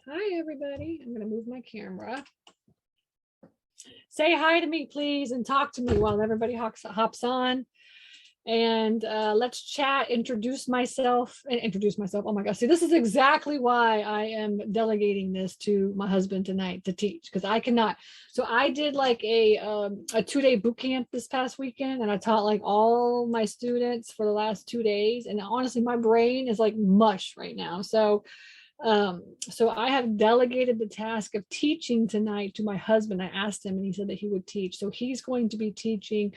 Hi, everybody. I'm going to move my camera. Say hi to me, please, and talk to me while everybody hops on. And let's chat, introduce myself. Oh my gosh. See, this is exactly why I am delegating this to my husband tonight to teach, because I cannot. So I did like a 2-day boot camp this past weekend, and I taught like all my students for the last 2 days. And honestly, my brain is like mush right now. So I have delegated the task of teaching tonight to my husband. I asked him and he said that he would teach. So he's going to be teaching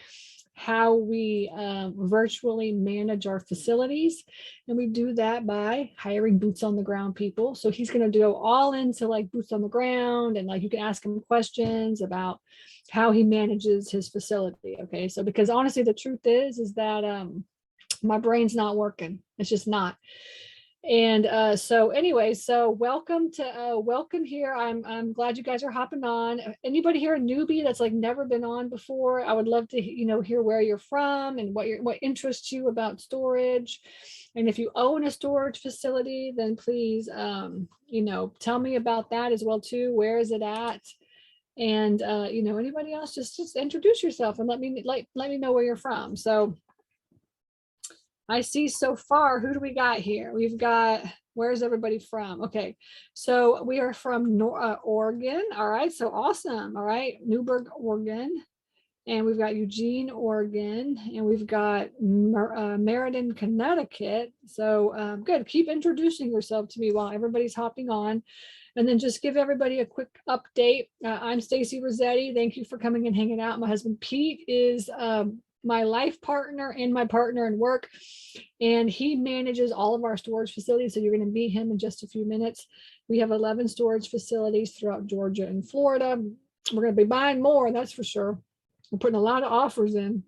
how we virtually manage our facilities. And we do that by hiring boots on the ground people. So he's going to go all into like boots on the ground, and like you can ask him questions about how he manages his facility. Okay. So because honestly, the truth is that my brain's not working. It's just not. And so anyway, so welcome here. I'm glad you guys are hopping on. Anybody here a newbie that's like never been on before? I would love to hear where you're from and what interests you about storage. And if you own a storage facility, then please tell me about that as well too. Where is it at? And anybody else, just introduce yourself and let me know where you're from. So I see so far, who do we got here? We've got, where's everybody from? Okay, so we are from Oregon. All right, so awesome. All right, Newburgh, Oregon. And we've got Eugene, Oregon. And we've got Meriden, Connecticut. So good, keep introducing yourself to me while everybody's hopping on. And then just give everybody a quick update. I'm Stacy Rossetti. Thank you for coming and hanging out. My husband, Pete, is my life partner and my partner in work, and he manages all of our storage facilities. So you're going to meet him in just a few minutes. We have 11 storage facilities throughout Georgia and Florida. We're going to be buying more, that's for sure. We're putting a lot of offers in.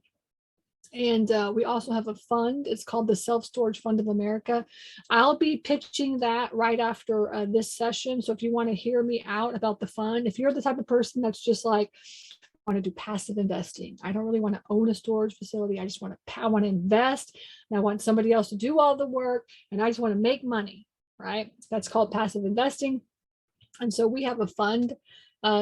And we also have a fund. It's called the Self-Storage Fund of America. I'll be pitching that right after this session. So if you want to hear me out about the fund, if you're the type of person that's just like, want to do passive investing. I don't really want to own a storage facility. I just want to invest, and I want somebody else to do all the work, and I just want to make money, right? That's called passive investing. And so we have a fund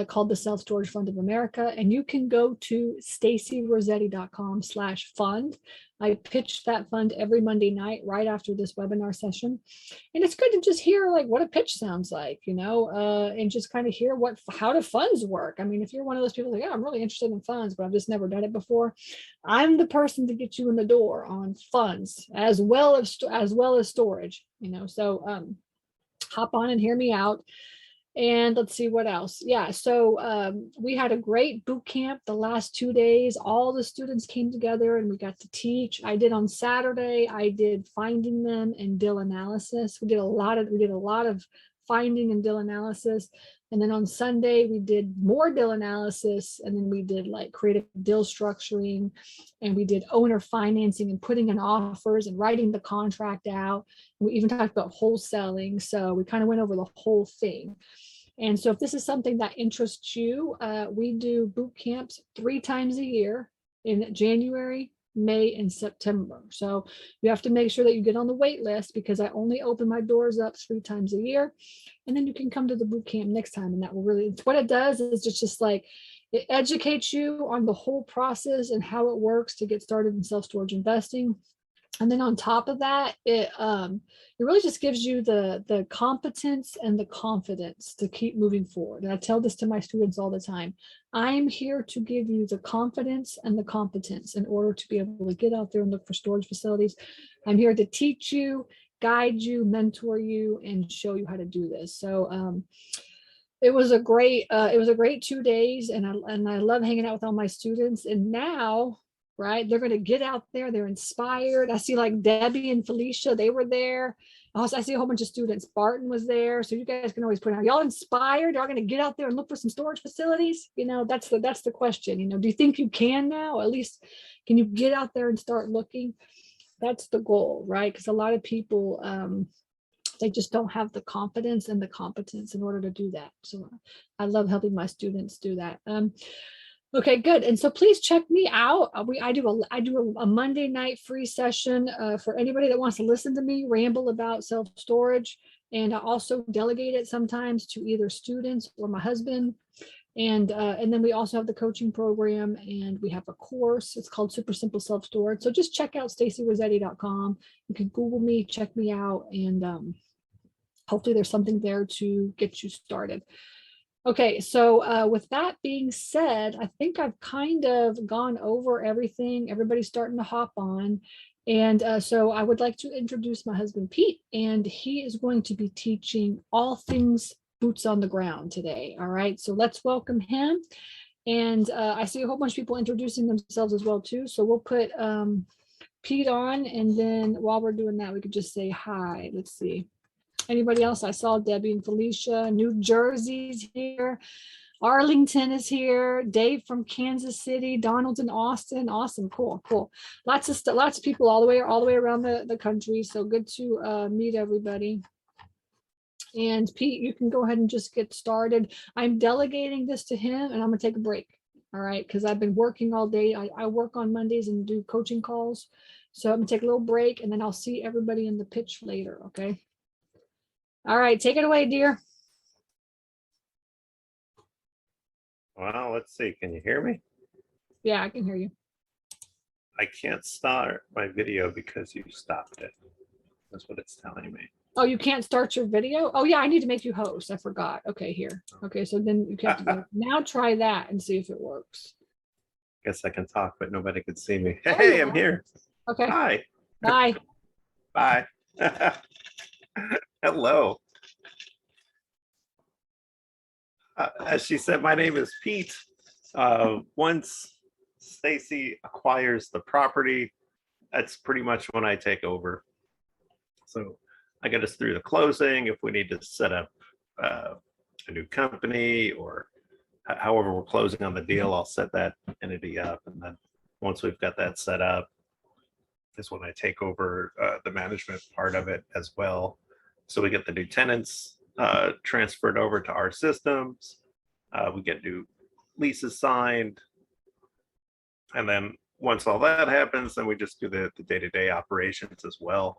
called the Self-Storage Fund of America, and you can go to stacyrossetti.com/fund. I pitch that fund every Monday night right after this webinar session. And it's good to just hear like what a pitch sounds like, and just kind of hear how do funds work. I mean, if you're one of those people like, yeah, I'm really interested in funds, but I've just never done it before, I'm the person to get you in the door on funds as well as storage, so hop on and hear me out. And let's see what else. Yeah, so we had a great boot camp the last 2 days. All the students came together and we got to teach. I did on Saturday, I did finding them and DIL analysis. We did a lot of finding and DIL analysis. And then on Sunday, we did more DIL analysis. And then we did like creative DIL structuring, and we did owner financing and putting in offers and writing the contract out. We even talked about wholesaling. So we kind of went over the whole thing. And so if this is something that interests you, we do boot camps 3 times a year in January, May, and September. So you have to make sure that you get on the wait list, because I only open my doors up 3 times a year. And then you can come to the boot camp next time. And that will really, what it does is just like, it educates you on the whole process and how it works to get started in self-storage investing. And then on top of that, it really just gives you the competence and the confidence to keep moving forward. And I tell this to my students all the time. I'm here to give you the confidence and the competence in order to be able to get out there and look for storage facilities. I'm here to teach you, guide you, mentor you, and show you how to do this. So it was a great 2 days, and I love hanging out with all my students. And now, right, they're going to get out there, they're inspired. I see like Debbie and Felicia, they were there. Also, I see a whole bunch of students. Barton was there. So you guys can always put out, y'all inspired? Y'all going to get out there and look for some storage facilities? That's the question. Do you think you can now? At least, can you get out there and start looking? That's the goal, right? Because a lot of people, they just don't have the confidence and the competence in order to do that. So I love helping my students do that. Okay, good. And so please check me out. I do a Monday night free session for anybody that wants to listen to me ramble about self-storage. And I also delegate it sometimes to either students or my husband. And then we also have the coaching program, and we have a course. It's called Super Simple Self-Storage. So just check out stacyrossetti.com. You can Google me, check me out, and hopefully there's something there to get you started. Okay, so with that being said, I think I've kind of gone over everything. Everybody's starting to hop on. And so I would like to introduce my husband, Pete, and he is going to be teaching all things boots on the ground today. All right, so let's welcome him. And I see a whole bunch of people introducing themselves as well too. So we'll put Pete on, and then while we're doing that, we could just say hi. Let's see. Anybody else? I saw Debbie and Felicia. New Jersey's here. Arlington is here. Dave from Kansas City. Donald in Austin. Awesome. Cool. Cool. Lots of people all the way around the country. So good to meet everybody. And Pete, you can go ahead and just get started. I'm delegating this to him, and I'm gonna take a break. All right, because I've been working all day. I work on Mondays and do coaching calls. So I'm gonna take a little break, and then I'll see everybody in the pitch later. Okay. All right, take it away, dear. Well, let's see. Can you hear me? Yeah, I can hear you. I can't start my video because you stopped it. That's what it's telling me. Oh, you can't start your video? Oh, yeah, I need to make you host. I forgot. Okay, here. Okay, so then you have to go. Now try that and see if it works. Guess I can talk, but nobody can see me. Hey, I'm here. Okay. Hi. Bye. Bye. Hello. As she said, my name is Pete. Once Stacy acquires the property, that's pretty much when I take over. So I get us through the closing. If we need to set up a new company, or however we're closing on the deal, I'll set that entity up. And then once we've got that set up, is when I take over the management part of it as well. So we get the new tenants transferred over to our systems. We get new leases signed. And then once all that happens, then we just do the day-to-day operations as well.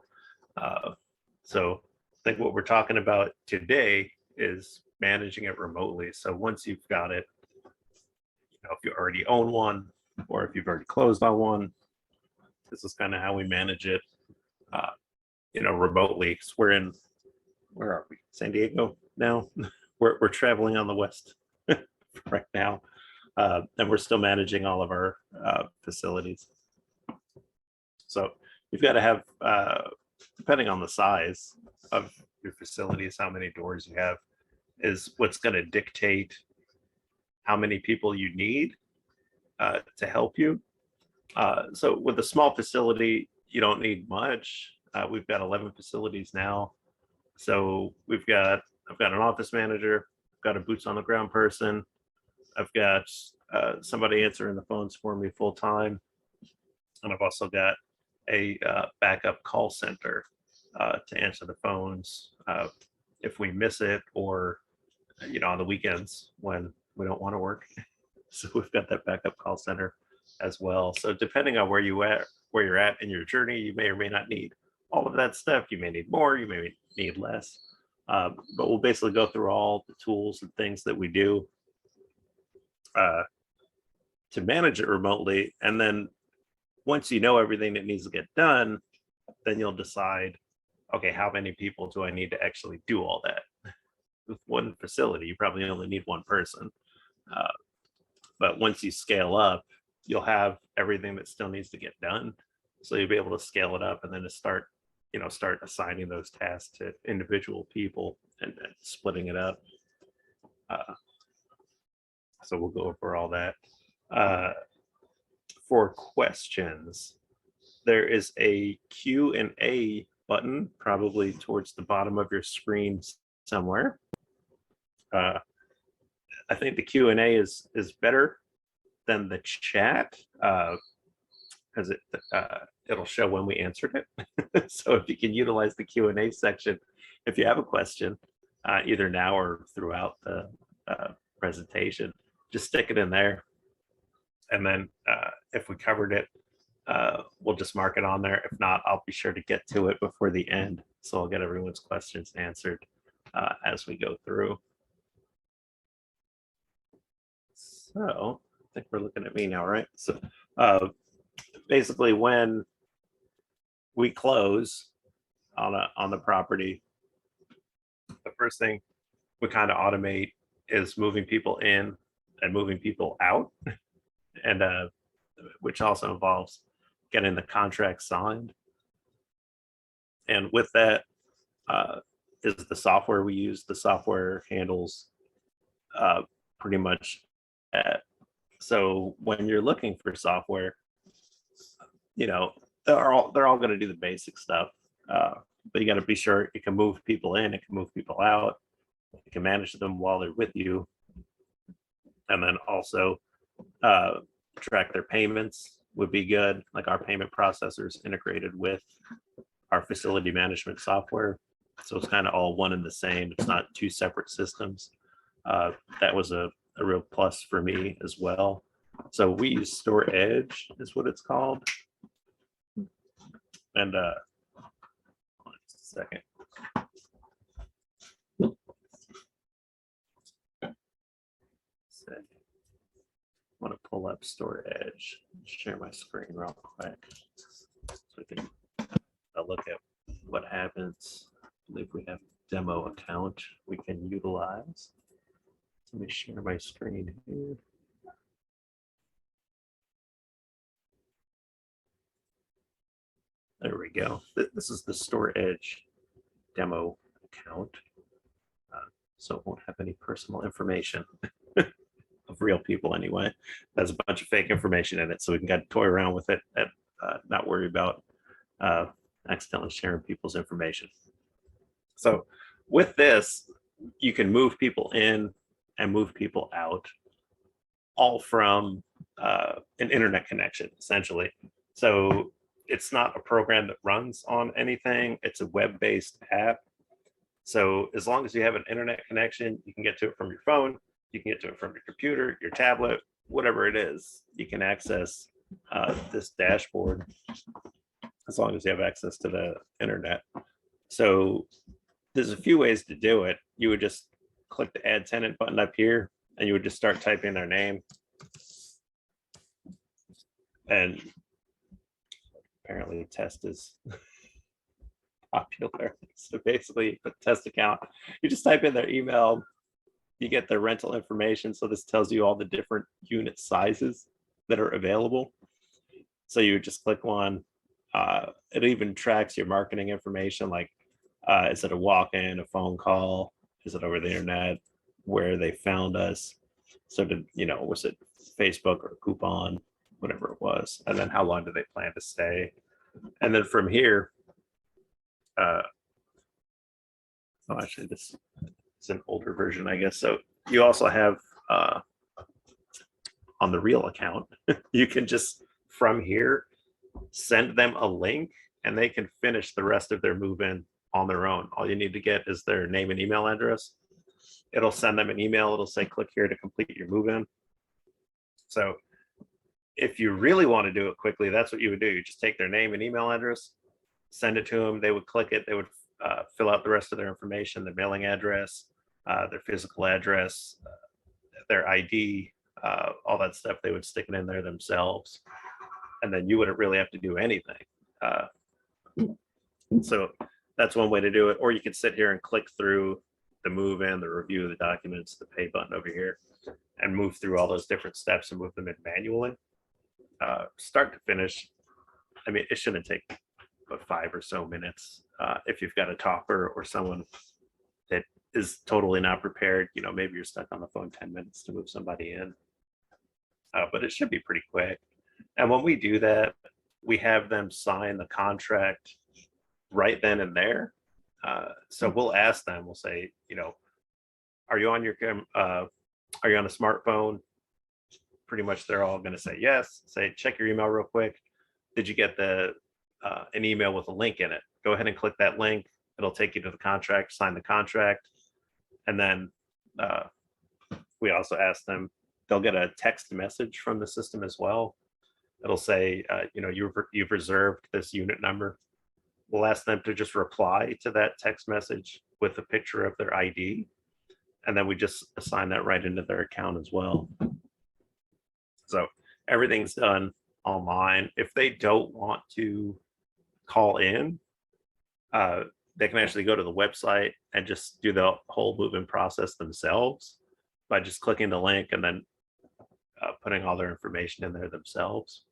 So I think what we're talking about today is managing it remotely. So once you've got it, if you already own one, or if you've already closed on one, this is kind of how we manage it, remotely. So we're in, where are we? San Diego now. We're traveling on the west right now, and we're still managing all of our facilities. So you've got to have, depending on the size of your facilities, how many doors you have is what's going to dictate how many people you need to help you. So with a small facility, you don't need much. We've got 11 facilities now. So I've got an office manager, I've got a boots on the ground person, I've got somebody answering the phones for me full time, and I've also got a backup call center to answer the phones if we miss it, or on the weekends when we don't want to work. So we've got that backup call center as well. So depending on where you're at in your journey, you may or may not need all of that stuff. You may need more, you may need less. But we'll basically go through all the tools and things that we do to manage it remotely. And then once you know everything that needs to get done, then you'll decide, okay, how many people do I need to actually do all that? With one facility, you probably only need one person. But once you scale up, you'll have everything that still needs to get done. So you'll be able to scale it up, and then to start assigning those tasks to individual people and splitting it up. So we'll go over all that. For questions, there is a Q&A button probably towards the bottom of your screen somewhere. I think the Q&A is better than the chat, because it'll show when we answered it. So if you can utilize the Q&A section, if you have a question, either now or throughout the presentation, just stick it in there. And then if we covered it, we'll just mark it on there. If not, I'll be sure to get to it before the end. So I'll get everyone's questions answered as we go through. So I think we're looking at me now, right? So basically when we close on the property, the first thing we kind of automate is moving people in and moving people out, and which also involves getting the contract signed. And with that is the software we use. The software handles pretty much that. So when you're looking for software, they're all going to do the basic stuff, but you got to be sure it can move people in, it can move people out, it can manage them while they're with you, and then also track their payments would be good. Like our payment processors integrated with our facility management software, so it's kind of all one and the same. It's not two separate systems. That was a real plus for me as well. So we use Store Edge is what it's called. And just a second. I want to pull up Store Edge, share my screen real quick so we can look at what happens. I believe we have a demo account we can utilize. Let me share my screen here. There we go. This is the Store Edge demo account. So it won't have any personal information of real people anyway. There's a bunch of fake information in it, so we can kind of toy around with it and not worry about accidentally sharing people's information. So with this, you can move people in and move people out, all from an internet connection, essentially. So it's not a program that runs on anything. It's a web-based app. So as long as you have an internet connection, you can get to it from your phone, you can get to it from your computer, your tablet, whatever it is. You can access this dashboard as long as you have access to the internet. So there's a few ways to do it. You would just click the Add Tenant button up here, and you would just start typing their name. And apparently test is popular. So basically, for test account, you just type in their email, you get their rental information. So this tells you all the different unit sizes that are available. So you would just click one. It even tracks your marketing information, like is it a walk-in, a phone call, is it over the internet, where they found us. So was it Facebook or coupon, whatever it was, and then how long do they plan to stay. And then from here, actually this is an older version, I guess. So you also have on the real account, you can just from here send them a link and they can finish the rest of their move-in on their own. All you need to get is their name and email address. It'll send them an email. It'll say, click here to complete your move-in. So if you really want to do it quickly, that's what you would do. You just take their name and email address, send it to them. They would click it. They would fill out the rest of their information, their mailing address, their physical address, their ID, all that stuff. They would stick it in there themselves. And then you wouldn't really have to do anything. So that's one way to do it. Or you could sit here and click through the move-in, the review of the documents, the pay button over here, and move through all those different steps and move them in manually. Start to finish, I mean, it shouldn't take but 5 or so minutes. If you've got a talker or someone that is totally not prepared, maybe you're stuck on the phone 10 minutes to move somebody in. But it should be pretty quick. And when we do that, we have them sign the contract right then and there. So we'll ask them, we'll say, are you on a smartphone? Pretty much they're all going to say yes. Say, check your email real quick. Did you get an email with a link in it? Go ahead and click that link. It'll take you to the contract, sign the contract. And then we also ask them, they'll get a text message from the system as well. It'll say, you've reserved this unit number. we'll ask them to just reply to that text message with a picture of their ID. And then we just assign that right into their account as well. So everything's done online. If they don't want to call in, they can actually go to the website and just do the whole move-in process themselves by just clicking the link and then putting all their information in there themselves.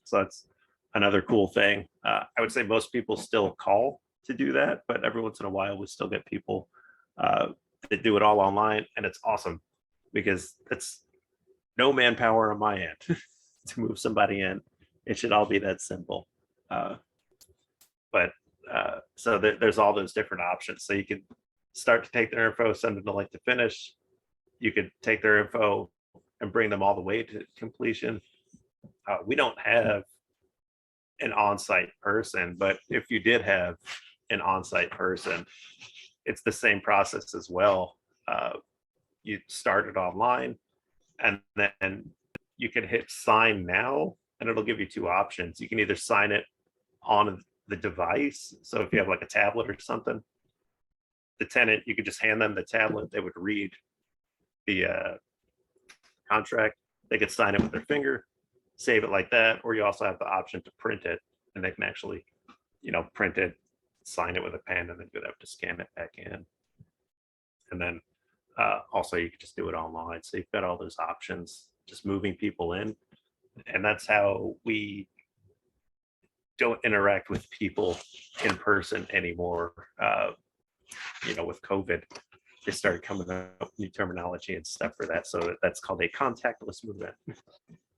So that's another cool thing. I would say most people still call to do that, but every once in a while we still get people that do it all online, and it's awesome because it's no manpower on my end to move somebody in. It should all be that simple. So there's all those different options. So you can start to take their info, send them to like to finish. You could take their info and bring them all the way to completion. We don't have an on-site person, but if you did have an on-site person, it's the same process as well. You start it online, and then you can hit sign now, and it'll give you two options. You can either sign it on the device. So if you have like a tablet or something, the tenant, you could just hand them the tablet. They would read the contract. They could sign it with their finger, save it like that. Or you also have the option to print it, and they can actually, print it, sign it with a pen, and then you'd have to scan it back in. And then also you could just do it online. So you've got all those options, just moving people in. And that's how we don't interact with people in person anymore. With COVID, they started coming up with new terminology and stuff for that. So that's called a contactless move-in.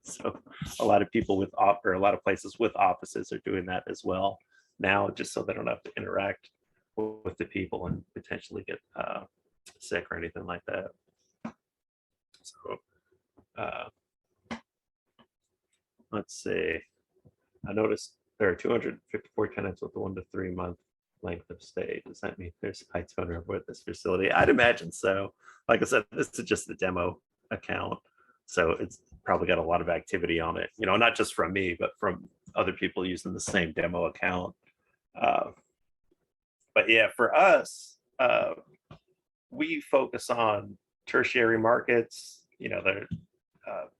So a lot of people or a lot of places with offices are doing that as well now, just so they don't have to interact with the people and potentially get sick or anything like that. So let's see. I noticed there are 254 tenants with a 1 to 3 month length of stay. Does that mean there's high turnover at this facility? I'd imagine so. Like I said, this is just the demo account, so it's probably got a lot of activity on it. Not just from me, but from other people using the same demo account. But yeah, for us, we focus on tertiary markets. They're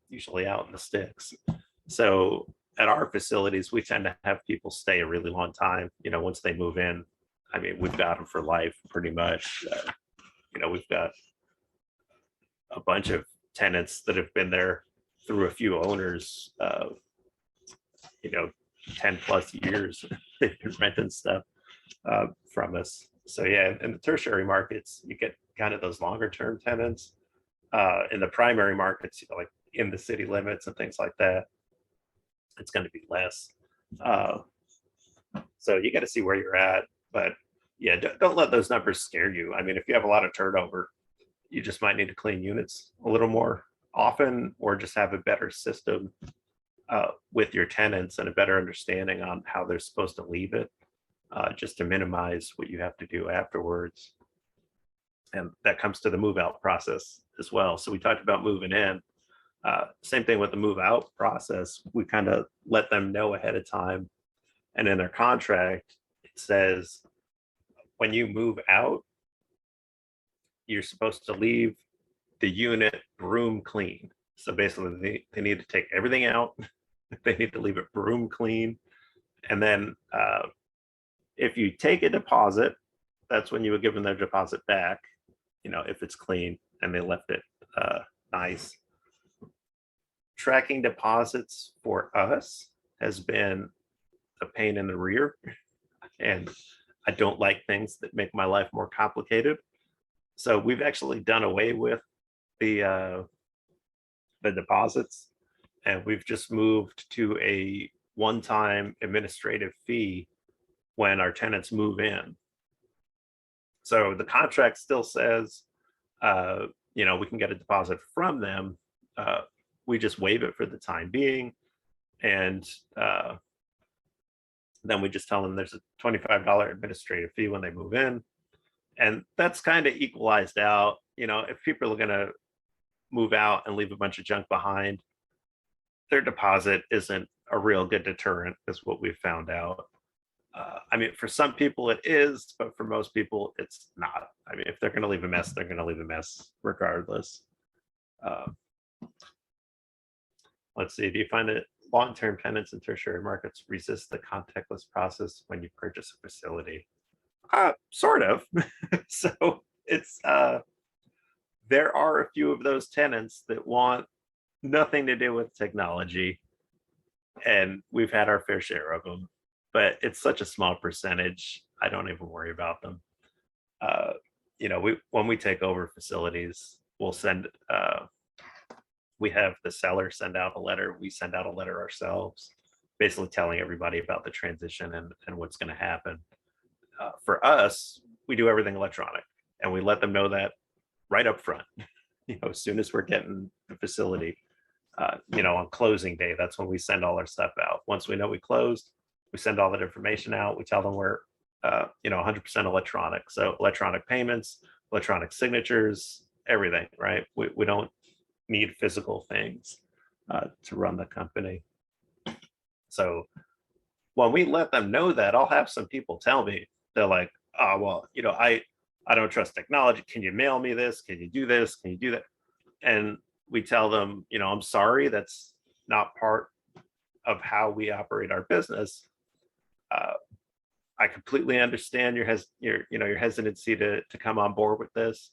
usually out in the sticks. So at our facilities, we tend to have people stay a really long time. Once they move in, I mean, we've got them for life pretty much. We've got a bunch of tenants that have been there through a few owners, 10 plus years. They've been renting stuff from us. So yeah, in the tertiary markets, you get kind of those longer term tenants. In the primary markets, like in the city limits and things like that, it's going to be less. So you got to see where you're at. But yeah, don't let those numbers scare you. I mean, if you have a lot of turnover, you just might need to clean units a little more often, or just have a better system with your tenants and a better understanding on how they're supposed to leave it, just to minimize what you have to do afterwards. And that comes to the move out process as well. So we talked about moving in. Same thing with the move out process. We kind of let them know ahead of time. And in their contract, it says when you move out, you're supposed to leave the unit broom clean. So basically, they need to take everything out. They need to leave it broom clean. And then if you take a deposit, that's when you would give them their deposit back, if it's clean and they left it nice. Tracking deposits for us has been a pain in the rear, and I don't like things that make my life more complicated. So we've actually done away with the deposits, and we've just moved to a one-time administrative fee when our tenants move in. So the contract still says, we can get a deposit from them. We just waive it for the time being. And then we just tell them there's a $25 administrative fee when they move in. And that's kind of equalized out. If people are going to move out and leave a bunch of junk behind, their deposit isn't a real good deterrent, is what we've found out. I mean, for some people it is, but for most people it's not. I mean, if they're going to leave a mess, they're going to leave a mess regardless. Um, let's see. Do you find that long-term tenants in tertiary markets resist the contactless process when you purchase a facility? Sort of. So it's there are a few of those tenants that want nothing to do with technology, and we've had our fair share of them, but it's such a small percentage. I don't even worry about them. Uh, we when we take over facilities, we'll send we have the seller send out a letter. We send out a letter ourselves, basically telling everybody about the transition and what's going to happen. For us, we do everything electronic, and we let them know that right up front. As soon as we're getting the facility, on closing day, that's when we send all our stuff out. Once we know we closed, we send all that information out. We tell them we're 100% electronic. So electronic payments, electronic signatures, everything, right? We don't need physical things to run the company. So when we let them know that, I'll have some people tell me, they're like, oh, well, I don't trust technology. Can you mail me this? Can you do this? Can you do that? And we tell them, I'm sorry, that's not part of how we operate our business. I completely understand your hesitancy to come on board with this,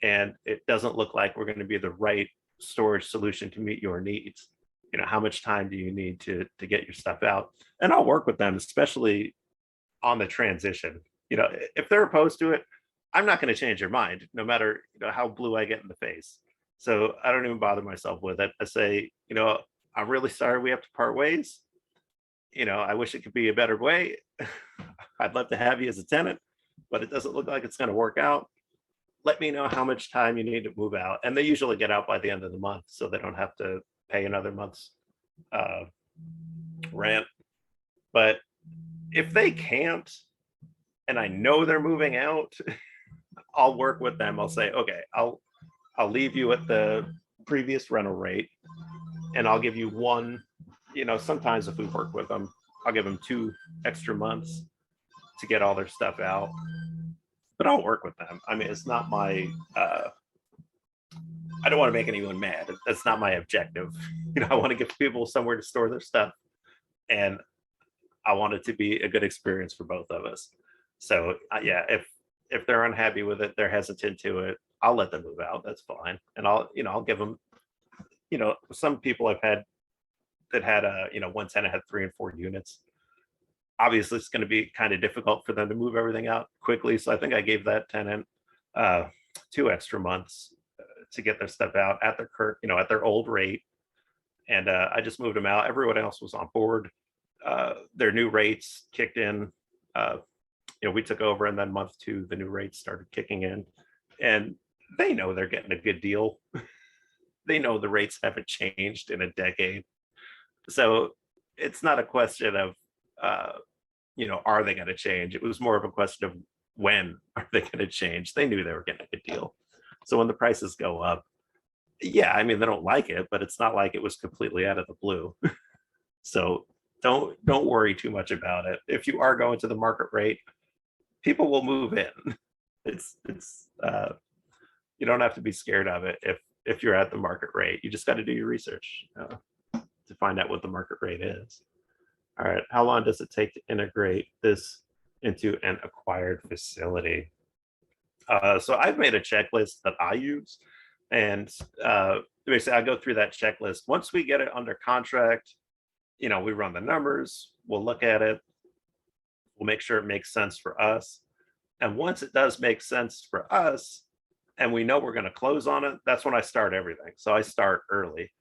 and it doesn't look like we're going to be the right storage solution to meet your needs. How much time do you need to get your stuff out? And I'll work with them, especially on the transition. If they're opposed to it, I'm not going to change their mind, no matter how blue I get in the face. So I don't even bother myself with it. I say, I'm really sorry we have to part ways. I wish it could be a better way. I'd love to have you as a tenant, but it doesn't look like it's going to work out. Let me know how much time you need to move out. And they usually get out by the end of the month, so they don't have to pay another month's uh, rent. But if they can't, and I know they're moving out, I'll work with them. I'll say, okay, I'll leave you at the previous rental rate, and I'll give you one. Sometimes if we work with them, I'll give them 2 extra months to get all their stuff out. But I'll work with them. I mean, it's not my. I don't want to make anyone mad. That's not my objective. I want to give people somewhere to store their stuff, and I want it to be a good experience for both of us. So yeah, if they're unhappy with it, they're hesitant to it, I'll let them move out. That's fine, and I'll give them. Some people I've had that had one tenant had 3 and 4 units. Obviously, it's going to be kind of difficult for them to move everything out quickly. So I think I gave that tenant 2 extra months to get their stuff out at their at their old rate, and I just moved them out. Everyone else was on board. Their new rates kicked in. We took over, and then month 2, the new rates started kicking in, and they know they're getting a good deal. They know the rates haven't changed in a decade. So it's not a question of, are they going to change? It was more of a question of when are they going to change? They knew they were getting a good deal. So when the prices go up, yeah, I mean, they don't like it, but it's not like it was completely out of the blue. So don't worry too much about it. If you are going to the market rate, people will move in. It's you don't have to be scared of it if you're at the market rate. You just got to do your research to find out what the market rate is. All right, how long does it take to integrate this into an acquired facility? So I've made a checklist that I use, and basically I go through that checklist. Once we get it under contract, we run the numbers, we'll look at it, we'll make sure it makes sense for us. And once it does make sense for us, and we know we're going to close on it, that's when I start everything. So I start early.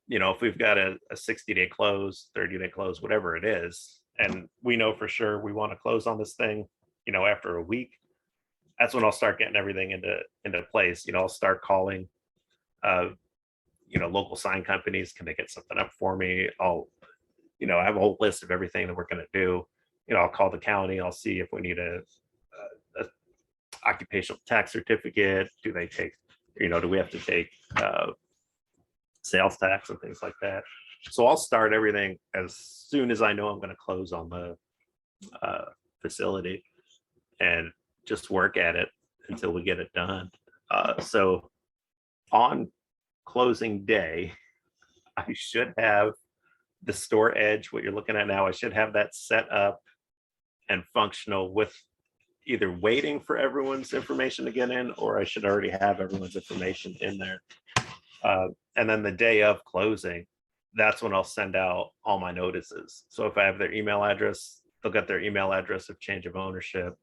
If we've got a 60-day close, 30-day close, whatever it is, and we know for sure we want to close on this thing, after a week, that's when I'll start getting everything into place. I'll start calling, local sign companies. Can they get something up for me? I have a whole list of everything that we're going to do. I'll call the county. I'll see if we need a occupational tax certificate. Do they take, do we have to take sales tax and things like that? So I'll start everything as soon as I know I'm going to close on the facility and just work at it until we get it done. So on closing day, I should have the store edge, what you're looking at now, I should have that set up and functional with either waiting for everyone's information to get in, or I should already have everyone's information in there. And then the day of closing, that's when I'll send out all my notices. So if I have their email address, they'll get their email address of change of ownership.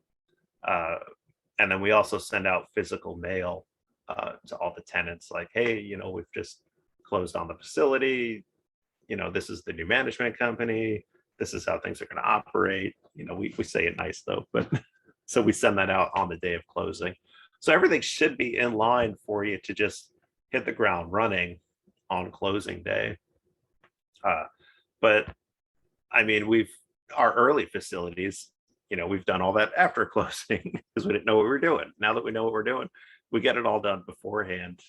And then we also send out physical mail to all the tenants like, hey, you know, we've just closed on the facility. You know, this is the new management company. This is how things are going to operate. You know, we say it nice though, but so we send that out on the day of closing. So everything should be in line for you to just hit the ground running on closing day. But I mean, our early facilities, you know, we've done all that after closing because we didn't know what we were doing. Now that we know what we're doing, we get it all done beforehand,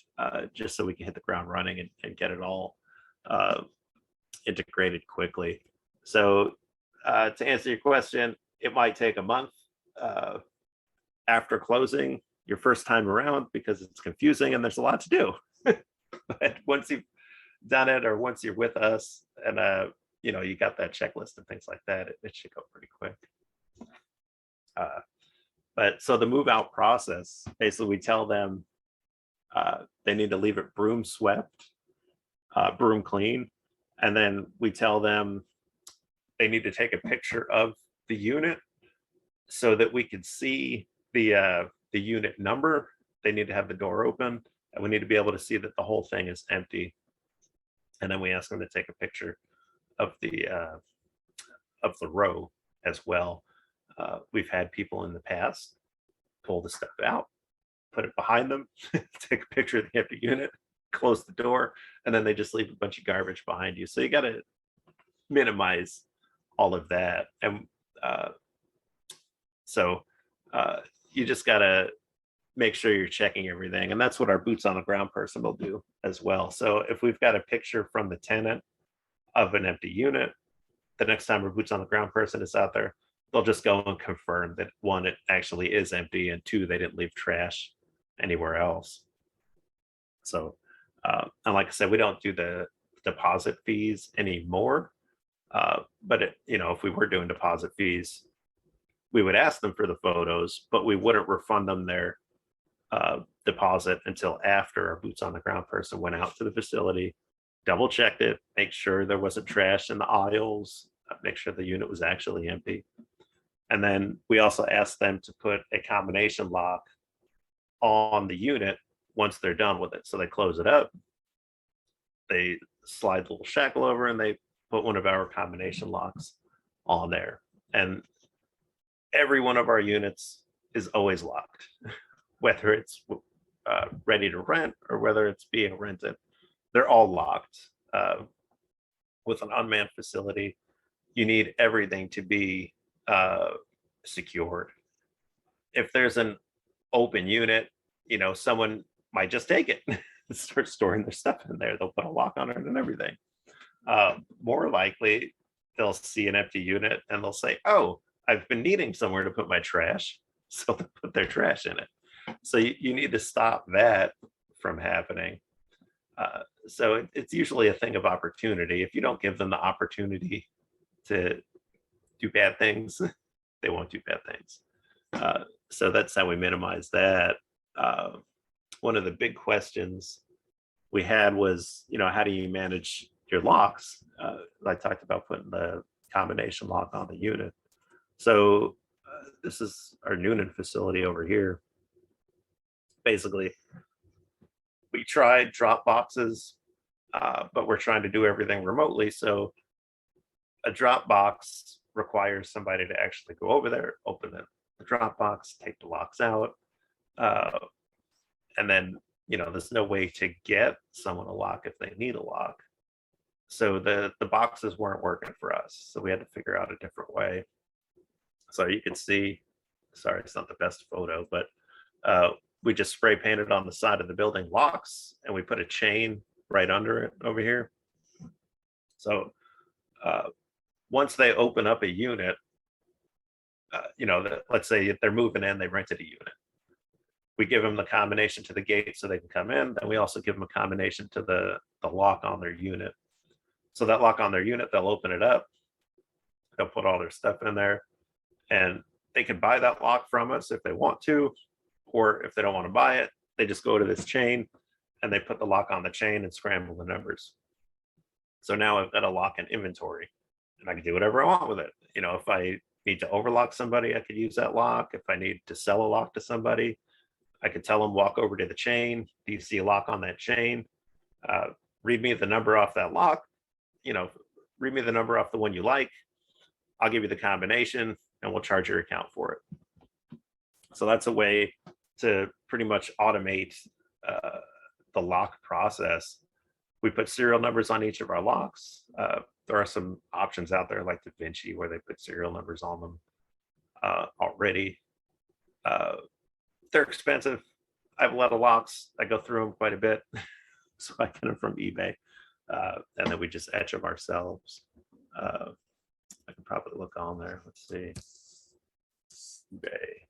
just so we can hit the ground running and get it all integrated quickly. So to answer your question, it might take a month after closing your first time around because it's confusing and there's a lot to do. But once you've done it, or once you're with us and you know, you got that checklist and things like that, it should go pretty quick. But so the move out process, basically we tell them they need to leave it broom swept, broom clean, and then we tell them they need to take a picture of the unit so that we can see the unit number. They need to have the door open, and we need to be able to see that the whole thing is empty. And then we ask them to take a picture of the row as well. We've had people in the past pull the stuff out, put it behind them, take a picture of the empty unit, close the door, and then they just leave a bunch of garbage behind you. So you got to minimize all of that. And so you just got to make sure you're checking everything. And that's what our boots on the ground person will do as well. So if we've got a picture from the tenant of an empty unit, the next time our boots on the ground person is out there, they'll just go and confirm that one, it actually is empty, and two, they didn't leave trash anywhere else. So, and like I said, we don't do the deposit fees anymore. But you know, if we were doing deposit fees, we would ask them for the photos, but we wouldn't refund them their deposit until after our boots on the ground person went out to the facility, double checked it, make sure there wasn't trash in the aisles, make sure the unit was actually empty. And then we also asked them to put a combination lock on the unit once they're done with it. So they close it up, they slide the little shackle over, and they put one of our combination locks on there. And every one of our units is always locked, whether it's ready to rent or whether it's being rented. They're all locked. With an unmanned facility, you need everything to be secured. If there's an open unit, you know, someone might just take it and start storing their stuff in there. They'll put a lock on it and everything. More likely, they'll see an empty unit and they'll say, oh, I've been needing somewhere to put my trash. So they'll put their trash in it. So you need to stop that from happening. So it's usually a thing of opportunity. If you don't give them the opportunity to do bad things, they won't do bad things. So that's how we minimize that. One of the big questions we had was, you know, how do you manage your locks? I talked about putting the combination lock on the unit. So this is our Noonan facility over here. Basically, we tried drop boxes, but we're trying to do everything remotely. So a drop box requires somebody to actually go over there, open the drop box, take the locks out. And then, you know, there's no way to get someone a lock if they need a lock. So the boxes weren't working for us. So we had to figure out a different way. So you can see, sorry, it's not the best photo, but we just spray painted on the side of the building locks, and we put a chain right under it over here. So once they open up a unit, let's say if they're moving in, they rented a unit. We give them the combination to the gate so they can come in. Then we also give them a combination to the lock on their unit. So that lock on their unit, they'll open it up. They'll put all their stuff in there, and they can buy that lock from us if they want to, or if they don't want to buy it, they just go to this chain and they put the lock on the chain and scramble the numbers. So now I've got a lock in inventory, and I can do whatever I want with it. If I need to overlock somebody, I could use that lock. If I need to sell a lock to somebody, I could tell them, walk over to the chain. Do you see a lock on that chain? Read me the number off that lock. Read me the number off the one you like. I'll give you the combination and we'll charge your account for it. So that's a way to pretty much automate the lock process. We put serial numbers on each of our locks. There are some options out there like DaVinci where they put serial numbers on them already. They're expensive. I have a lot of locks. I go through them quite a bit. So I get them from eBay. And then we just etch them ourselves. I can probably look on there. Let's see. eBay.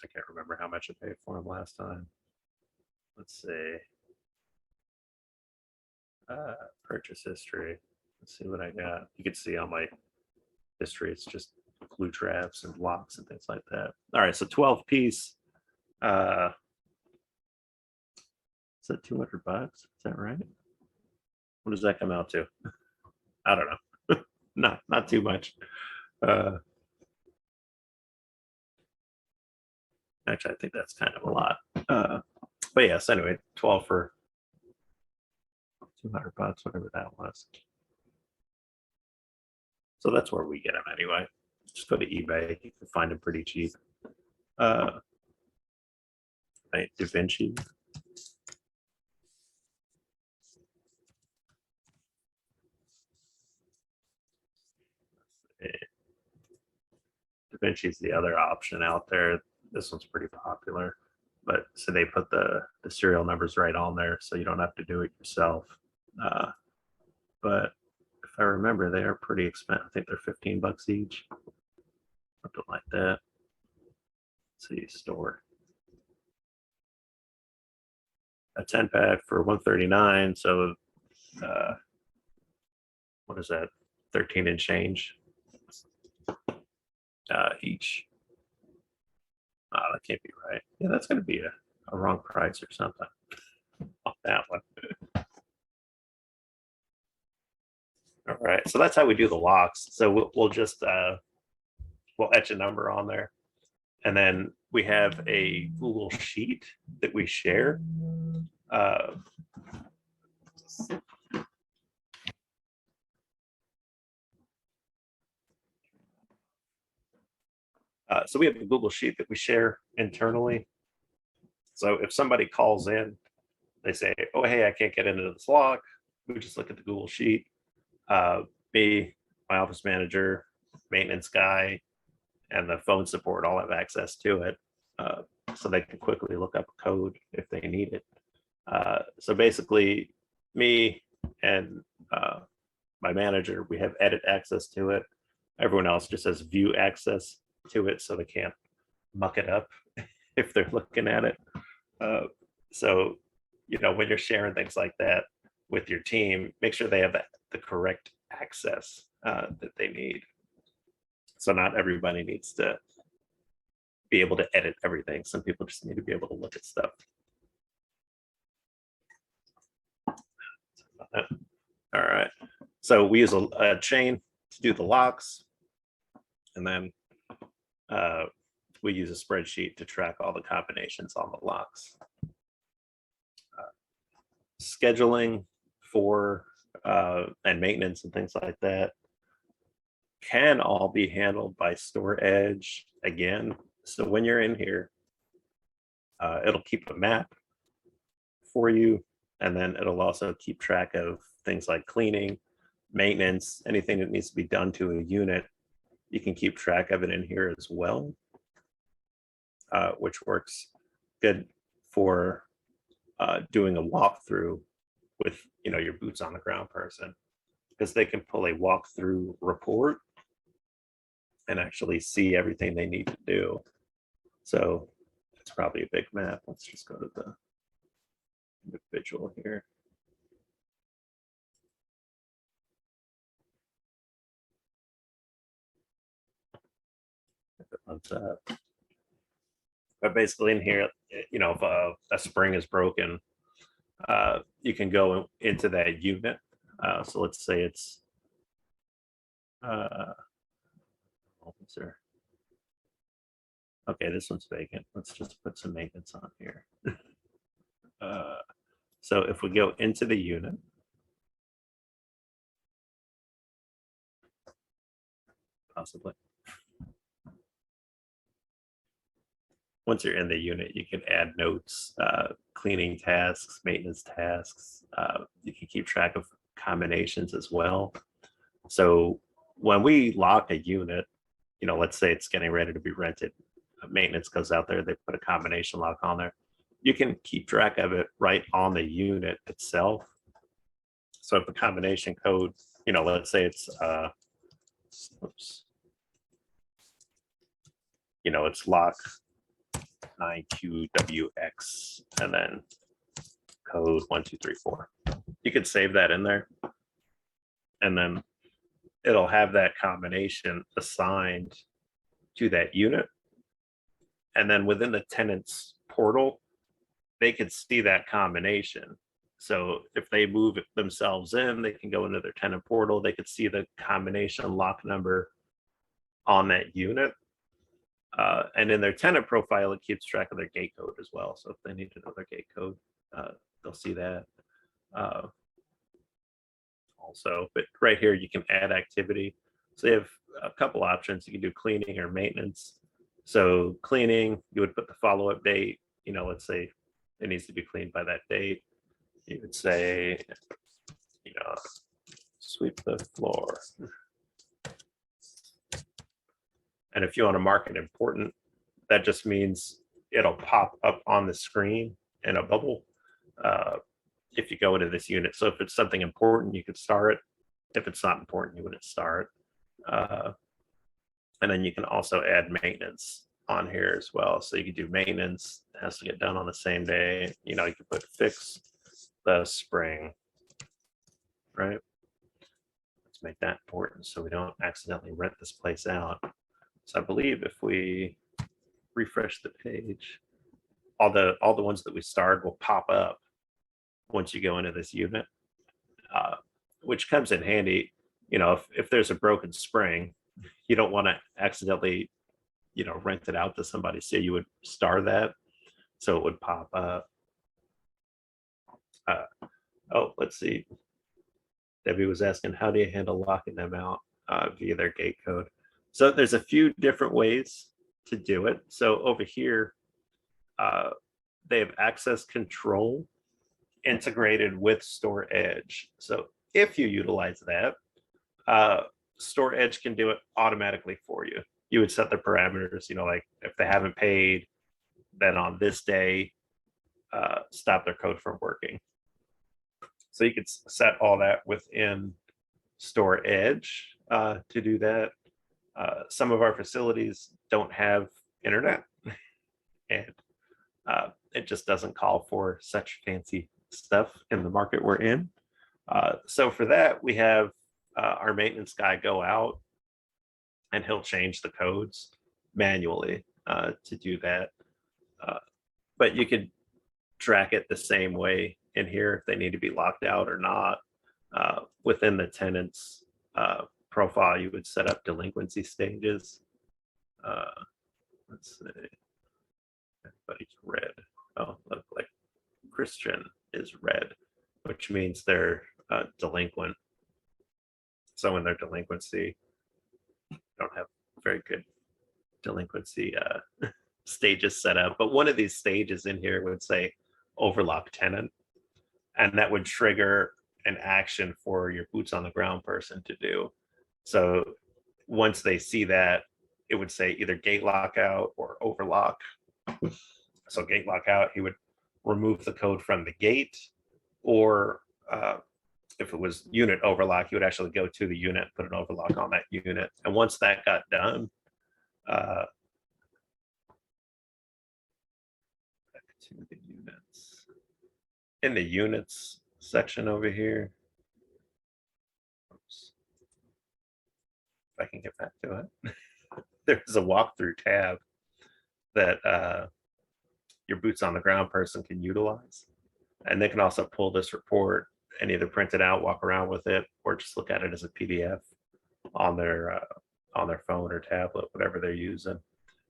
I can't remember how much I paid for them last time. Let's see. Purchase history. Let's see what I got. You can see on my history, it's just glue traps and locks and things like that. All right, so 12 piece. Is that $200? Is that right? What does that come out to? I don't know. not too much. Actually, I think that's kind of a lot. But yes, anyway, 12 for $200, whatever that was. So that's where we get them anyway. Just go to eBay. You can find them pretty cheap. DaVinci. DaVinci is the other option out there. This one's pretty popular, but so they put the serial numbers right on there, so you don't have to do it yourself. But if I remember, they are pretty expensive. I think they're $15 each, something like that. Let's see, store. A 10-pack for $139. So, what is that? 13 and change each. That can't be right. Yeah, that's going to be a wrong price or something on that one. All right, so that's how we do the locks. So we'll just we'll etch a number on there, and then we have a Google sheet that we share. So we have a Google sheet that we share internally. So if somebody calls in, they say, "Oh, hey, I can't get into this lock." We just look at the Google sheet. Me, my office manager, maintenance guy, and the phone support all have access to it, so they can quickly look up a code if they need it. So basically, me and my manager, we have edit access to it. Everyone else just has view access to it, so they can't muck it up if they're looking at it. So, when you're sharing things like that with your team, make sure they have the correct access that they need. So not everybody needs to be able to edit everything. Some people just need to be able to look at stuff. All right. So we use a chain to do the locks, and then we use a spreadsheet to track all the combinations on the locks. Scheduling for and maintenance and things like that can all be handled by Store Edge again. So when you're in here, it'll keep a map for you, and then it'll also keep track of things like cleaning, maintenance, anything that needs to be done to a unit. You can keep track of it in here as well, which works good for doing a walkthrough with your boots on the ground person, because they can pull a walkthrough report and actually see everything they need to do. So it's probably a big map. Let's just go to the individual here. But basically in here, if a spring is broken, you can go into that unit. So let's say it's, okay, this one's vacant. Let's just put some maintenance on here. So if we go into the unit, possibly. Once you're in the unit, you can add notes, cleaning tasks, maintenance tasks. You can keep track of combinations as well. So when we lock a unit, let's say it's getting ready to be rented, maintenance goes out there, they put a combination lock on there. You can keep track of it right on the unit itself. So if the combination code, let's say it's, it's lock 9QWX and then code 1234. You could save that in there, and then it'll have that combination assigned to that unit. And then within the tenant's portal, they could see that combination. So if they move themselves in, they can go into their tenant portal. They could see the combination lock number on that unit. And in their tenant profile, it keeps track of their gate code as well. So if they need to know their gate code, they'll see that. Also, but right here, you can add activity. So you have a couple options. You can do cleaning or maintenance. So cleaning, you would put the follow-up date. Let's say it needs to be cleaned by that date. You would say, sweep the floor. And if you want to mark it important, that just means it'll pop up on the screen in a bubble if you go into this unit. So if it's something important, you could star it. If it's not important, you wouldn't star it. And then you can also add maintenance on here as well. So you could do maintenance, it has to get done on the same day. You could put fix the spring, right? Let's make that important so we don't accidentally rent this place out. So I believe if we refresh the page, all the ones that we starred will pop up once you go into this unit, which comes in handy. If there's a broken spring, you don't want to accidentally, rent it out to somebody. So you would star that, so it would pop up. Let's see. Debbie was asking, how do you handle locking them out via their gate code? So there's a few different ways to do it. So over here, they have access control integrated with Store Edge. So if you utilize that, Store Edge can do it automatically for you. You would set the parameters, like if they haven't paid, then on this day, stop their code from working. So you could set all that within Store Edge to do that. Some of our facilities don't have internet, and it just doesn't call for such fancy stuff in the market we're in. So for that, we have our maintenance guy go out, and he'll change the codes manually to do that. But you could track it the same way in here if they need to be locked out or not. Within the tenant's profile, you would set up delinquency stages. Let's see. Everybody's red. Oh, look, like Christian is red, which means they're delinquent. So in their delinquency, don't have very good delinquency stages set up. But one of these stages in here would say overlock tenant, and that would trigger an action for your boots on the ground person to do. So once they see that, it would say either gate lockout or overlock. So gate lockout, he would remove the code from the gate, or if it was unit overlock, you would actually go to the unit, put an overlock on that unit. And once that got done, back to the units. In the units section over here, oops, if I can get back to it, there's a walkthrough tab that your boots on the ground person can utilize. And they can also pull this report and either print it out, walk around with it, or just look at it as a PDF on their phone or tablet, whatever they're using.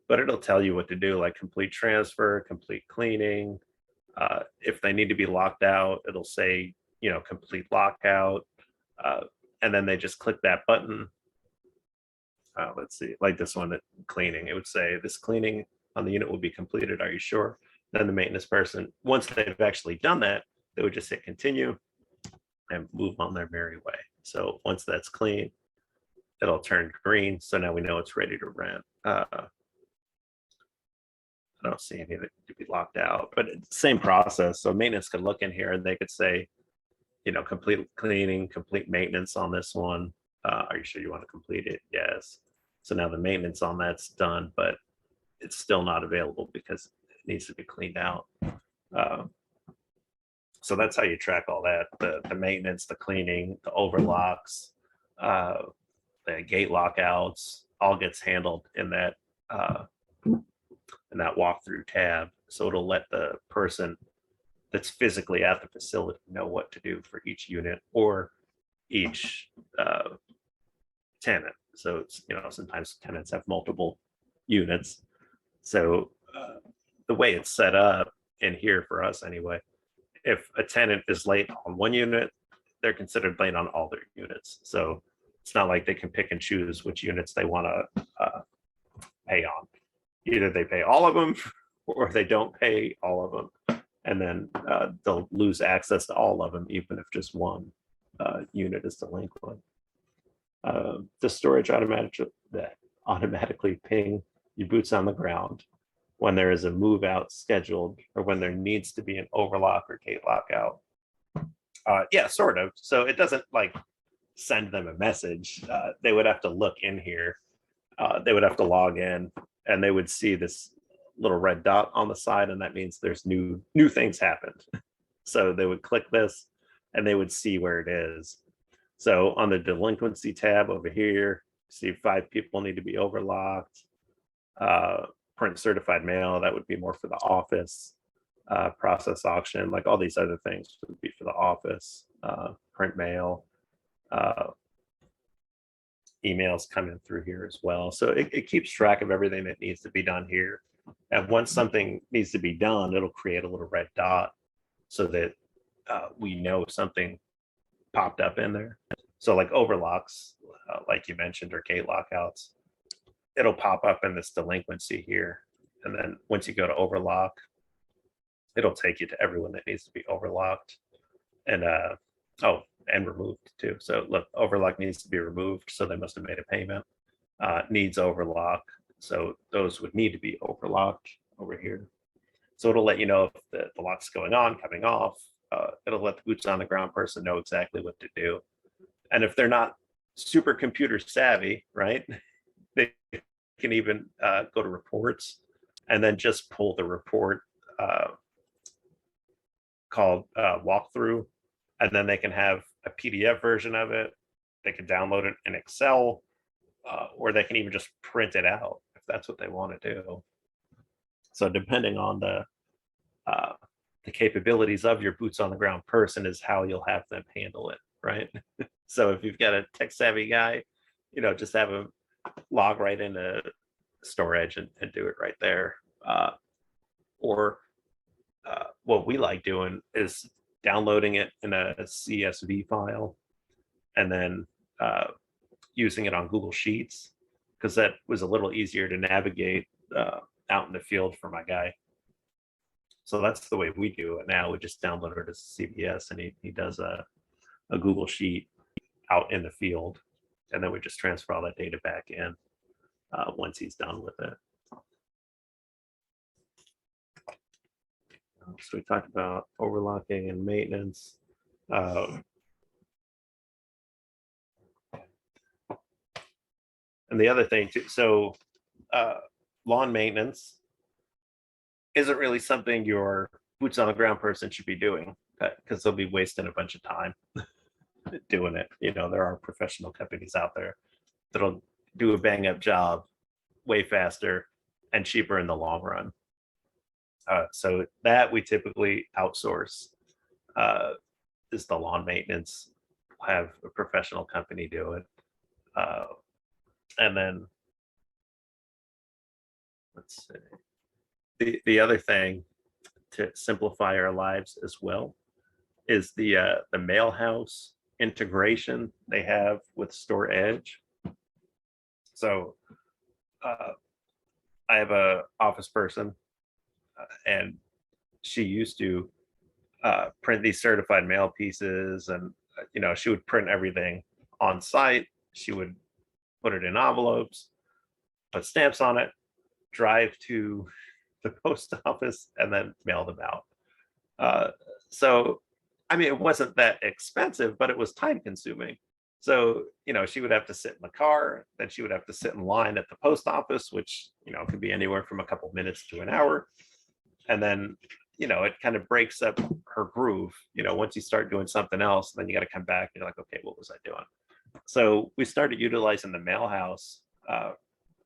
But it'll tell you what to do, like complete transfer, complete cleaning. If they need to be locked out, it'll say, complete lockout. And then they just click that button. Let's see, like this one, cleaning, it would say this cleaning on the unit will be completed. Are you sure? Then the maintenance person, once they've actually done that, they would just hit continue and move on their merry way. So once that's clean, it'll turn green. So now we know it's ready to rent. I don't see any that to be locked out, but it's the same process. So maintenance could look in here and they could say, complete cleaning, complete maintenance on this one. Are you sure you want to complete it? Yes. So now the maintenance on that's done, but it's still not available because it needs to be cleaned out. So that's how you track all that, the maintenance, the cleaning, the overlocks, the gate lockouts, all gets handled in that walkthrough tab. So it'll let the person that's physically at the facility know what to do for each unit or each tenant. So it's, sometimes tenants have multiple units. So the way it's set up in here for us anyway, if a tenant is late on one unit, they're considered late on all their units. So it's not like they can pick and choose which units they want to pay on. Either they pay all of them or they don't pay all of them. And then they'll lose access to all of them, even if just one unit is delinquent. The storage automatically ping your boots on the ground when there is a move out scheduled or when there needs to be an overlock or gate lockout. Yeah, sort of. So it doesn't like send them a message. They would have to look in here. They would have to log in and they would see this little red dot on the side, and that means there's new things happened. So they would click this and they would see where it is. So on the delinquency tab over here, see 5 people need to be overlocked. Print certified mail, that would be more for the office. Process auction, like all these other things would be for the office. Print mail, emails coming through here as well. So it keeps track of everything that needs to be done here. And once something needs to be done, it'll create a little red dot so that we know something popped up in there. So like overlocks, like you mentioned, or gate lockouts, it'll pop up in this delinquency here. And then once you go to overlock, it'll take you to everyone that needs to be overlocked. And and removed too. So look, overlock needs to be removed. So they must have made a payment. Needs overlock. So those would need to be overlocked over here. So it'll let you know if the lock's going on, coming off. It'll let the boots on the ground person know exactly what to do. And if they're not super computer savvy, right, they can even go to reports and then just pull the report called walkthrough. And then they can have a PDF version of it. They can download it in Excel, or they can even just print it out if that's what they want to do. So depending on the capabilities of your boots on the ground person is how you'll have them handle it, right? So if you've got a tech savvy guy, just have him log right into storage and do it right there. Or what we like doing is downloading it in a CSV file and then using it on Google Sheets, because that was a little easier to navigate out in the field for my guy. So that's the way we do it now. We just download it as CVS and he does a Google Sheet out in the field. And then we just transfer all that data back in once he's done with it. So we talked about overlocking and maintenance. And the other thing too, so lawn maintenance isn't really something your boots on the ground person should be doing, because they'll be wasting a bunch of time doing it. There are professional companies out there that'll do a bang up job way faster and cheaper in the long run. So that we typically outsource, is the lawn maintenance. Have a professional company do it. And then let's see. The other thing to simplify our lives as well is the mail house integration they have with Store Edge. So I have a office person, and she used to print these certified mail pieces, and she would print everything on site. She would put it in envelopes, put stamps on it, drive to the post office, and then mail them out. So, I mean, it wasn't that expensive, but it was time consuming. So, she would have to sit in the car, then she would have to sit in line at the post office, which, could be anywhere from a couple minutes to an hour. And then, it kind of breaks up her groove. Once you start doing something else, then you got to come back and you're like, okay, what was I doing? So we started utilizing the mail house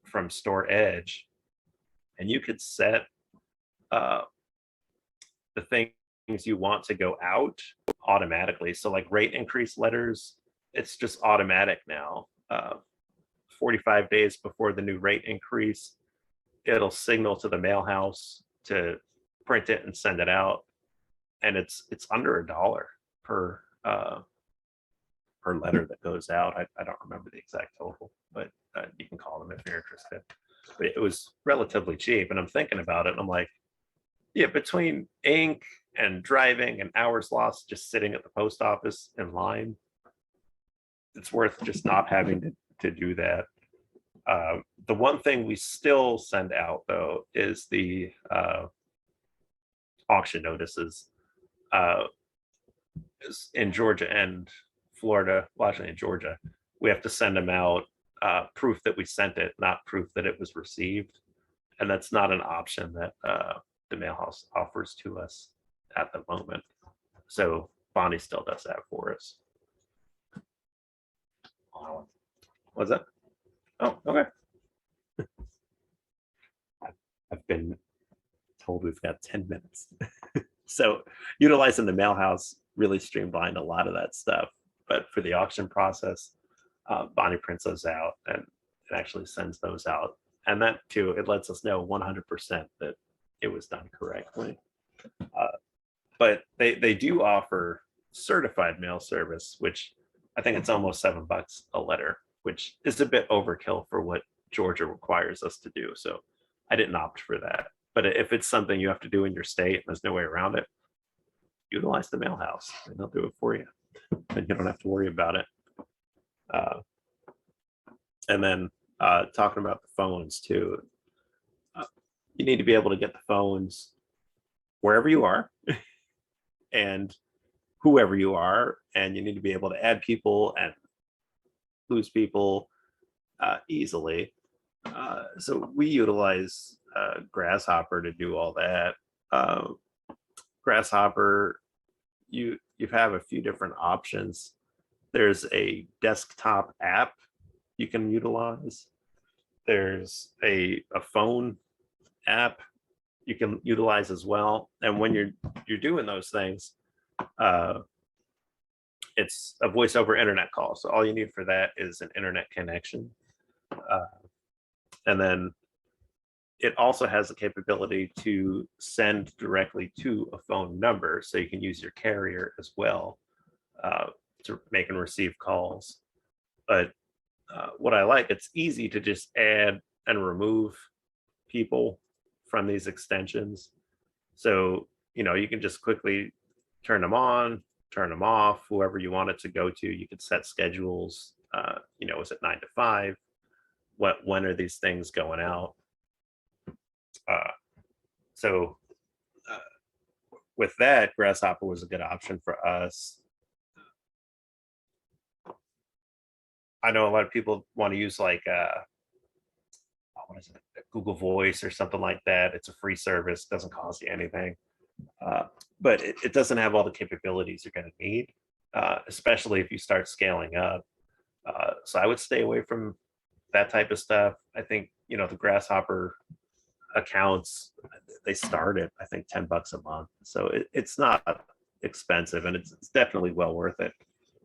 from Store Edge, and you could set the things you want to go out automatically. So like rate increase letters, it's just automatic now. 45 days before the new rate increase, it'll signal to the mail house to print it and send it out. And it's under $1 per letter that goes out. I don't remember the exact total, but you can call them if you're interested. But it was relatively cheap. And I'm thinking about it, and I'm like, yeah, between ink and driving and hours lost just sitting at the post office in line, it's worth just not having to do that. The one thing we still send out, though, is the auction notices. In Georgia and Florida, well, actually in Georgia, we have to send them out proof that we sent it, not proof that it was received. And that's not an option that the mail house offers to us at the moment. So Bonnie still does that for us. What's that? Oh, okay. I've been told we've got 10 minutes. So utilizing the mail house really streamlined a lot of that stuff. But for the auction process, Bonnie prints those out and it actually sends those out. And that too, it lets us know 100% that it was done correctly. But they do offer certified mail service, which I think it's almost $7 a letter, which is a bit overkill for what Georgia requires us to do. So I didn't opt for that. But if it's something you have to do in your state and there's no way around it, utilize the mail house and they'll do it for you. And you don't have to worry about it. And then talking about the phones too, you need to be able to get the phones wherever you are and whoever you are, and you need to be able to add people and lose people easily. So we utilize Grasshopper to do all that. Grasshopper, you have a few different options. There's a desktop app you can utilize. There's a phone app you can utilize as well. And when you're doing those things, it's a voice over internet call. So all you need for that is an internet connection. And then it also has the capability to send directly to a phone number. So you can use your carrier as well to make and receive calls. But what I like, it's easy to just add and remove people from these extensions. So, you can just quickly turn them on, turn them off, whoever you want it to go to. You could set schedules, is it 9 to 5? When are these things going out? So with that, Grasshopper was a good option for us. I know a lot of people want to use like what is it, Google Voice or something like that. It's a free service, doesn't cost you anything, but it doesn't have all the capabilities you're going to need, especially if you start scaling up. So I would stay away from that type of stuff. I think, the Grasshopper accounts, they start at, I think, $10 a month. So it's not expensive, and it's definitely well worth it.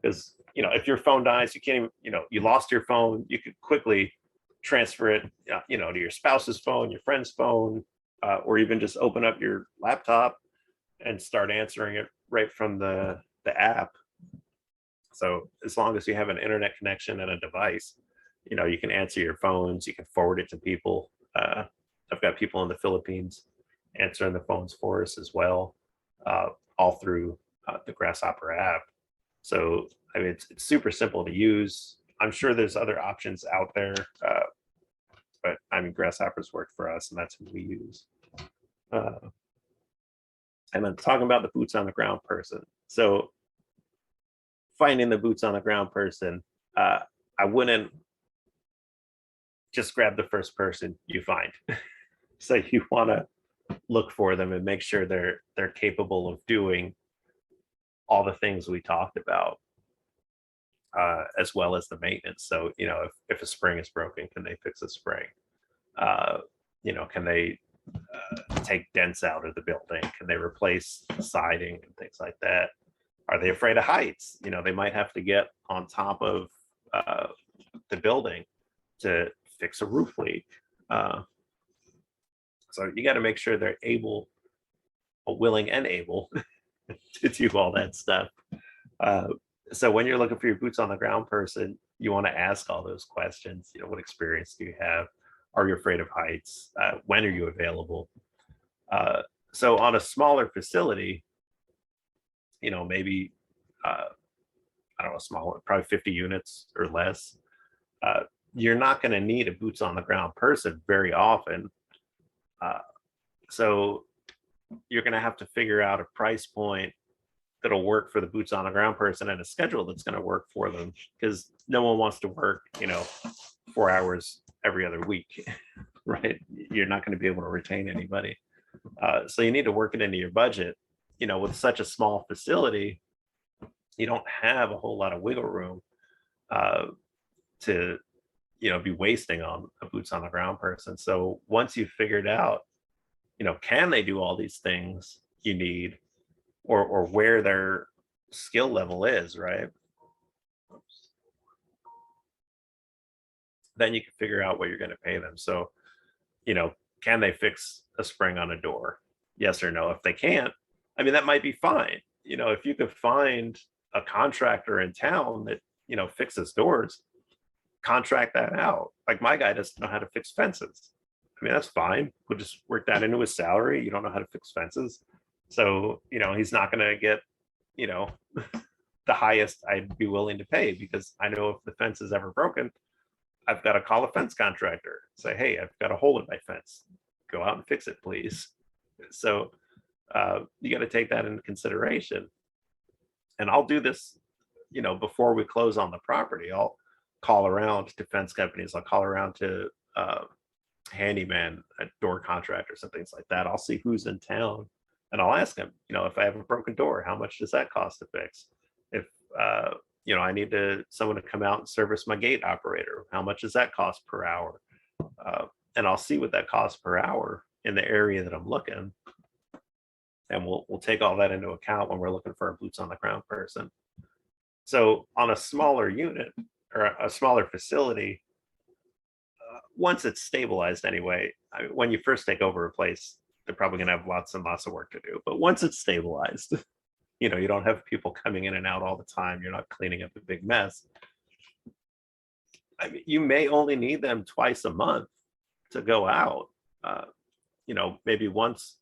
Because, if your phone dies, you can't even, you lost your phone, you could quickly transfer it, to your spouse's phone, your friend's phone, or even just open up your laptop and start answering it right from the app. So as long as you have an internet connection and a device, you can answer your phones, you can forward it to people. I've got people in the Philippines answering the phones for us as well, all through the Grasshopper app. So I mean, it's super simple to use. I'm sure there's other options out there, but I mean, Grasshoppers worked for us, and that's what we use. And then talking about the boots on the ground person. So finding the boots on the ground person, I wouldn't just grab the first person you find. So you want to look for them and make sure they're capable of doing all the things we talked about, as well as the maintenance. So if a spring is broken, can they fix a spring? Can they take dents out of the building? Can they replace siding and things like that? Are they afraid of heights? They might have to get on top of the building to fix a roof leak. So you got to make sure they're willing and able to do all that stuff. So when you're looking for your boots on the ground person, you want to ask all those questions. What experience do you have? Are you afraid of heights? When are you available? So on a smaller facility, maybe, I don't know, smaller, probably 50 units or less, you're not going to need a boots on the ground person very often. So you're going to have to figure out a price point that'll work for the boots on the ground person and a schedule that's going to work for them, because no one wants to work 4 hours every other week. Right? You're not going to be able to retain anybody. So you need to work it into your budget. With such a small facility, you don't have a whole lot of wiggle room to be wasting on a boots on the ground person. So once you've figured out, can they do all these things you need, or where their skill level is, right? Then you can figure out what you're going to pay them. So, can they fix a spring on a door? Yes or no. If they can't, I mean, that might be fine. If you could find a contractor in town that, fixes doors, contract that out. Like, my guy doesn't know how to fix fences. I mean, that's fine. We'll just work that into his salary. You don't know how to fix fences. So, he's not going to get, the highest I'd be willing to pay, because I know if the fence is ever broken, I've got to call a fence contractor, say, hey, I've got a hole in my fence. Go out and fix it, please. So you got to take that into consideration. And I'll do this, before we close on the property. I'll call around to fence companies. I'll call around to handyman, door contractors and things like that. I'll see who's in town, and I'll ask them, if I have a broken door, how much does that cost to fix? If I need someone to come out and service my gate operator, how much does that cost per hour? And I'll see what that costs per hour in the area that I'm looking, and we'll take all that into account when we're looking for a boots on the ground person. So on a smaller unit or a smaller facility, once it's stabilized anyway, when you first take over a place, they're probably going to have lots and lots of work to do. But once it's stabilized, you don't have people coming in and out all the time. You're not cleaning up a big mess. I mean, you may only need them twice a month to go out, maybe once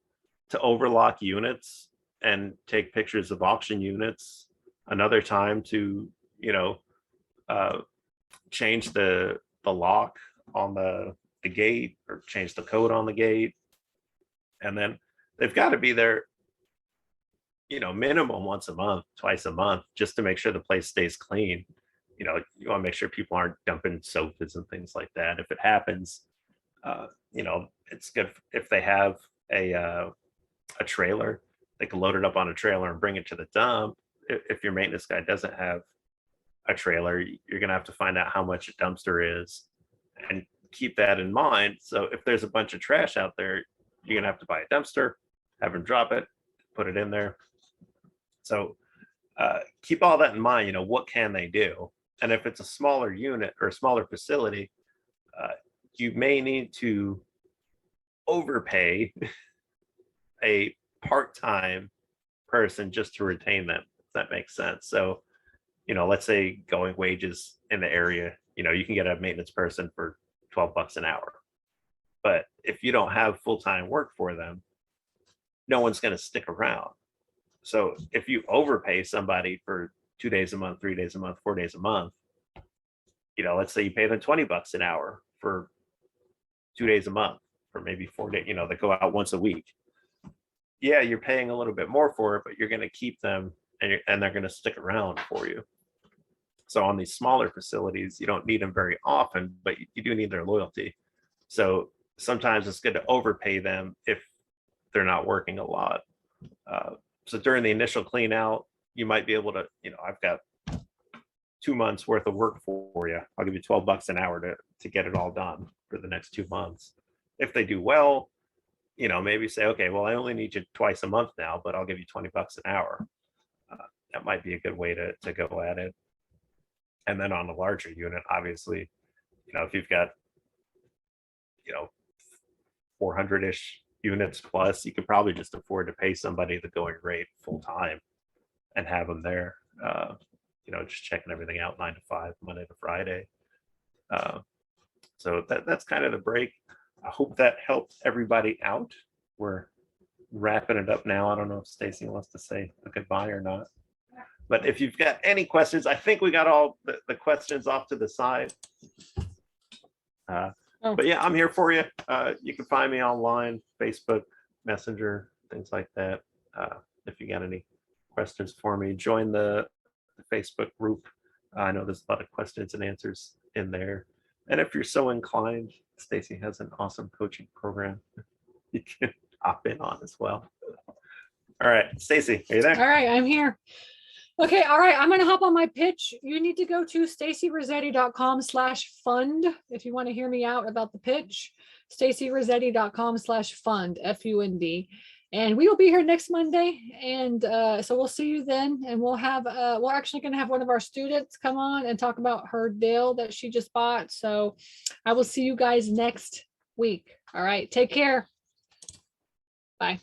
to overlock units and take pictures of auction units, another time to, change the lock on the gate, or change the code on the gate. And then they've got to be there, minimum once a month, twice a month, just to make sure the place stays clean. You want to make sure people aren't dumping sofas and things like that. If it happens, You know, it's good if they have a trailer, they can load it up on a trailer and bring it to the dump. If your maintenance guy doesn't have a trailer, you're gonna have to find out how much a dumpster is and keep that in mind. So if there's a bunch of trash out there, you're gonna have to buy a dumpster, have them drop it, put it in there. So keep all that in mind. You know, what can they do? And if it's a smaller unit or a smaller facility, uh, you may need to overpay a part-time person just to retain them, if that makes sense. So, you know, let's say going wages in the area, you know, you can get a maintenance person for 12 bucks an hour. But if you don't have full-time work for them, no one's going to stick around. So if you overpay somebody for 2 days a month, 3 days a month, 4 days a month, you know, let's say you pay them 20 bucks an hour for 2 days a month, or maybe 4 days, you know, they go out once a week. Yeah, you're paying a little bit more for it, but you're going to keep them and they're going to stick around for you. So on these smaller facilities, you don't need them very often, but you do need their loyalty. So sometimes it's good to overpay them if they're not working a lot. So during the initial clean out, you might be able to, you know, I've got 2 months worth of work for you. I'll give you 12 bucks an hour to get it all done for the next 2 months. If they do well, you know, maybe say, okay, well, I only need you twice a month now, but I'll give you 20 bucks an hour. That might be a good way to go at it. And then on a larger unit, obviously, you know, if you've got, you know, 400-ish units plus, you could probably just afford to pay somebody the going rate full time and have them there, you know, just checking everything out 9 to 5, Monday to Friday. So that's kind of the break. I hope that helped everybody out. We're wrapping it up now. I don't know if Stacy wants to say a goodbye or not. But if you've got any questions, I think we got all the questions off to the side. But yeah, I'm here for you. You can find me online, Facebook, Messenger, things like that. If you got any questions for me, join the Facebook group. I know there's a lot of questions and answers in there. And if you're so inclined, Stacy has an awesome coaching program you can hop in on as well. All right, Stacy, are you there? All right, I'm here. Okay, all right, I'm going to hop on my pitch. You need to go to stacyrossetti.com/fund if you want to hear me out about the pitch. stacyrossetti.com/fund, F-U-N-D. And we will be here next Monday. And so we'll see you then. And we'll have, we're actually going to have one of our students come on and talk about her deal that she just bought. So I will see you guys next week. All right, take care. Bye.